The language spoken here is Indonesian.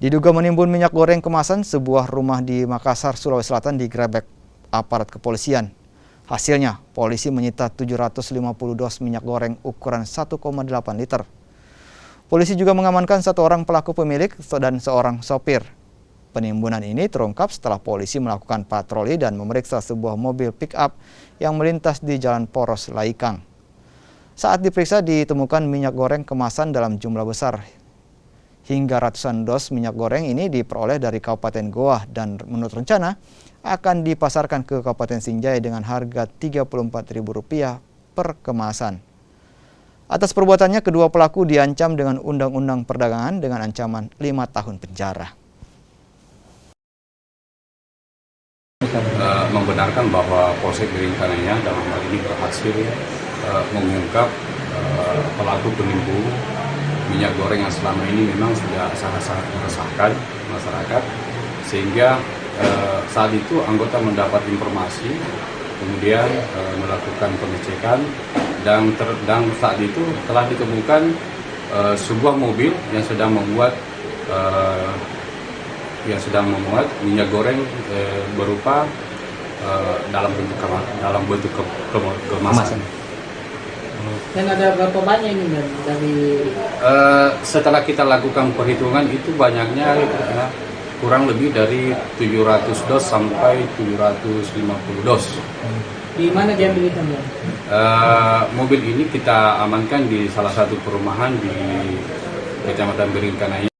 Diduga menimbun minyak goreng kemasan, sebuah rumah di Makassar, Sulawesi Selatan digerebek aparat kepolisian. Hasilnya, polisi menyita 750 dos minyak goreng ukuran 1,8 liter. Polisi juga mengamankan satu orang pelaku pemilik dan seorang sopir. Penimbunan ini terungkap setelah polisi melakukan patroli dan memeriksa sebuah mobil pick-up yang melintas di Jalan Poros Laikang. Saat diperiksa ditemukan minyak goreng kemasan dalam jumlah besar. Hingga ratusan dos minyak goreng ini diperoleh dari Kabupaten Goa dan menurut rencana akan dipasarkan ke Kabupaten Sinjai dengan harga Rp34.000 per kemasan. Atas perbuatannya, kedua pelaku diancam dengan Undang-Undang Perdagangan dengan ancaman 5 tahun penjara. Membenarkan bahwa Polsek Biringkanaya dalam hal ini berhasil mengungkap pelaku penimbun minyak goreng yang selama ini memang sudah sangat-sangat meresahkan masyarakat, sehingga saat itu anggota mendapat informasi, kemudian melakukan pengecekan dan saat itu telah ditemukan sebuah mobil yang sedang memuat minyak goreng berupa dalam bentuk kemasan. Dan ada berapa banyak ini dari? Setelah kita lakukan perhitungan itu banyaknya kurang lebih dari 700 dos sampai 750 dos. Di mana diambil itu? Mobil ini kita amankan di salah satu perumahan di Kecamatan Biringkanaya.